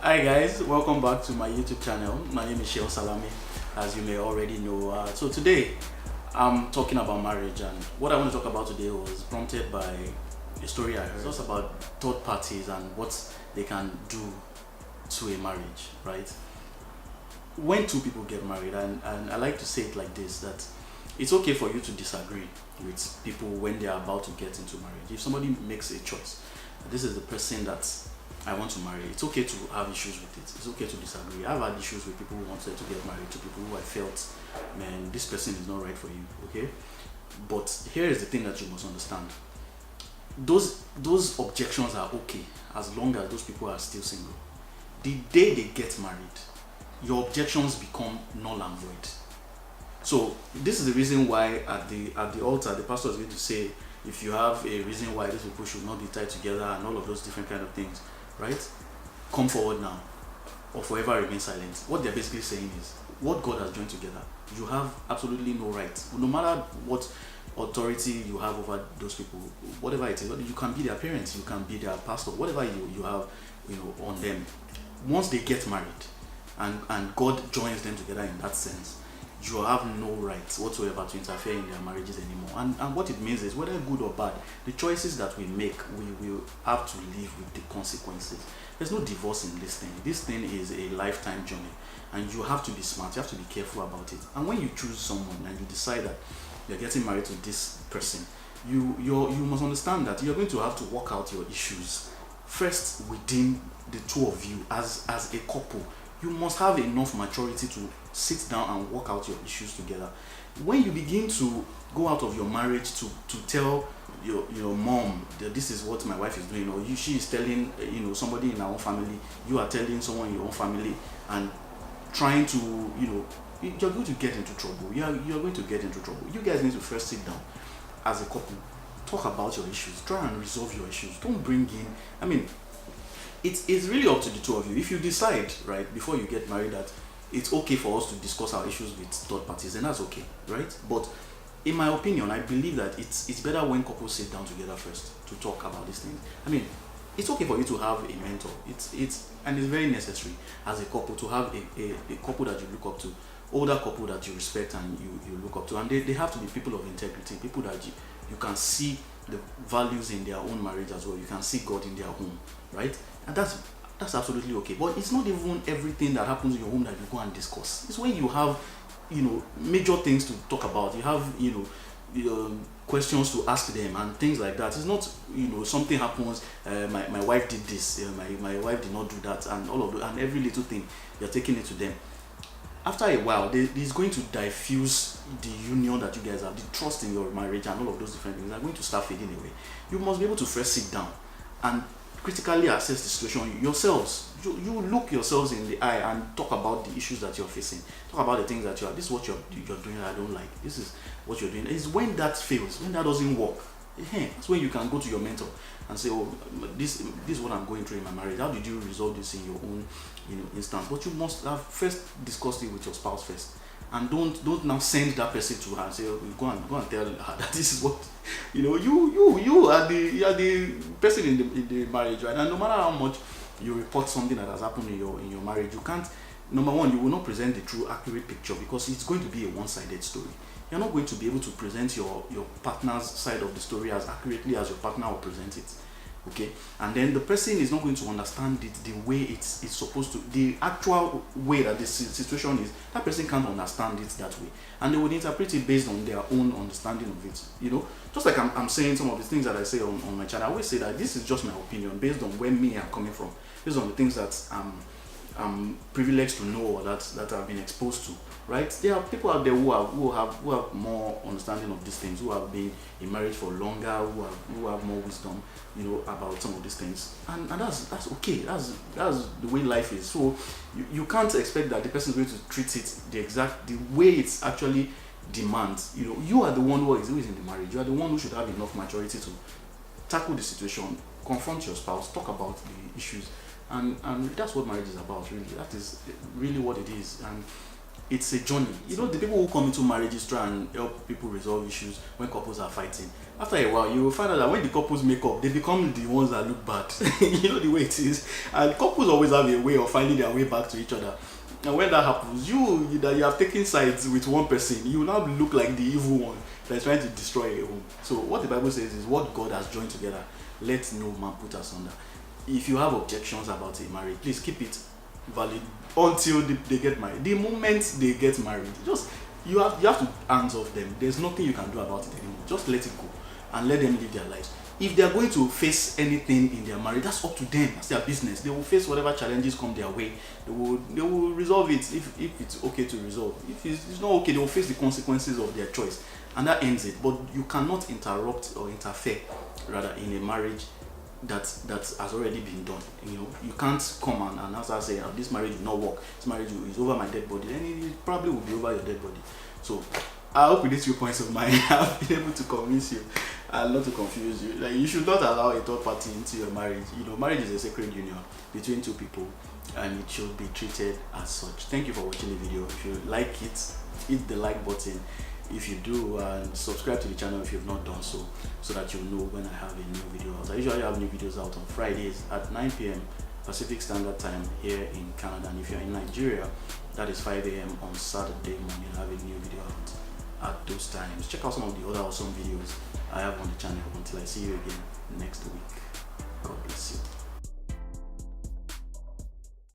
Hi guys, welcome back to my YouTube channel. My name is Seun Salami, as you may already know. So today I'm talking about marriage, and what I want to talk about today was prompted by a story I heard. It's also about third parties and what they can do to a marriage, right? When two people get married, and I like to say it like this, that it's okay for you to disagree with people when they are about to get into marriage. If somebody makes a choice, this is the person that I want to marry, it's okay to have issues with it. It's okay to disagree. I've had issues with people who wanted to get married to people who I felt, man, this person is not right for you, okay? But here is the thing that you must understand. Those objections are okay as long as those people are still single. The day they get married, your objections become null and void. So this is the reason why at the altar the pastor is going to say, if you have a reason why these people should not be tied together and all of those different kind of things, right? Come forward now or forever remain silent. What they're basically saying is, what God has joined together, you have absolutely no right. No matter what authority you have over those people, whatever it is, you can be their parents, you can be their pastor, whatever you have, on them. Once they get married and God joins them together in that sense, you have no right whatsoever to interfere in their marriages anymore. And what it means is, whether good or bad, the choices that we make, we will have to live with the consequences. There's no divorce in this thing. This thing is a lifetime journey, and you have to be smart, you have to be careful about it. And when you choose someone and you decide that you're getting married to this person, you must understand that you're going to have to work out your issues first within the two of you as a couple. You must have enough maturity to sit down and work out your issues together. When you begin to go out of your marriage to tell your mom that this is what my wife is doing, or she is telling somebody in our own family, you are telling someone in your own family, and trying to you're going to get into trouble. You're going to get into trouble. You guys need to first sit down as a couple, talk about your issues, try and resolve your issues. Don't bring in, it's really up to the two of you. If you decide right before you get married that it's okay for us to discuss our issues with third parties, then that's okay, right? But in my opinion, I believe that it's better when couples sit down together first to talk about these things. It's okay for you to have a mentor. It's very necessary as a couple to have a couple that you look up to, older couple that you respect and you look up to, and they have to be people of integrity, people that you can see the values in their own marriage as well. You can see God in their home, right? And that's absolutely okay. But it's not even everything that happens in your home that you go and discuss. It's when you have major things to talk about. You have questions to ask them and things like that. It's not something happens, my wife did this, my wife did not do that, and all of that, and every little thing you're taking it to them. After a while, it's going to diffuse the union that you guys have, the trust in your marriage, and all of those different things are going to start fading away. You must be able to first sit down and critically assess the situation yourselves. You look yourselves in the eye and talk about the issues that you're facing. Talk about the things that this is what you're doing I don't like. This is what you're doing. It's when that fails, when that doesn't work, that's when you can go to your mentor and say, oh, this is what I'm going through in my marriage. How did you resolve this in your own instance? But you must have first discussed it with your spouse first. And don't now send that person to her and say, oh, go and tell her that this is what you are the person in the marriage, right? And no matter how much you report something that has happened in your marriage, you can't. Number one, you will not present the true accurate picture, because it's going to be a one-sided story. You're not going to be able to present your partner's side of the story as accurately as your partner will present it. Okay, and then the person is not going to understand it the way it's supposed to, the actual way that the situation is. That person can't understand it that way, and they would interpret it based on their own understanding of it. Just like I'm saying some of the things that I say on my channel. I always say that this is just my opinion based on where I'm coming from, based on the things that I'm privileged to know, or that I've been exposed to. Right? There are people out there who have more understanding of these things, who have been in marriage for longer, who have more wisdom, about some of these things, and that's okay. That's the way life is. So you can't expect that the person is going to treat it the way it's actually demands. You are the one who is in the marriage. You are the one who should have enough maturity to tackle the situation, confront your spouse, talk about the issues, and that's what marriage is about. Really, that is really what it is. And it's a journey. You know, the people who come into marriages try and help people resolve issues when couples are fighting. After a while, you will find out that when the couples make up, they become the ones that look bad. You know the way it is. And couples always have a way of finding their way back to each other. And when that happens, you have taken sides with one person, you will now look like the evil one that's trying to destroy a home. So what the Bible says is, what God has joined together, let no man put asunder. If you have objections about a marriage, please keep it valid until they get married. The moment they get married, just you have to hands off them. There's nothing you can do about it anymore. Just let it go and let them live their lives. If they are going to face anything in their marriage, that's up to them. That's their business. They will face whatever challenges come their way. They will resolve it if it's okay to resolve. If it's not okay, they will face the consequences of their choice, and that ends it. But you cannot interrupt or interfere, rather, in a marriage that has already been done. You know, you can't come and answer saying, oh, this marriage will not work. This marriage is over my dead body. Then it probably will be over your dead body. So I hope with these 2 points of mine, I've been able to convince you and not to confuse you. Like, you should not allow a third party into your marriage. You know, marriage is a sacred union between 2 people, and it should be treated as such. Thank you for watching the video. If you like it, hit the like button. If you do, and subscribe to the channel if you've not done so that you'll know when I have a new video out. I usually have new videos out on Fridays at 9 p.m. Pacific Standard Time here in Canada, and if you're in Nigeria, that is 5 a.m. on Saturday morning. I have a new video out at those times. Check out some of the other awesome videos I have on the channel. Until I see you again next week, God bless you.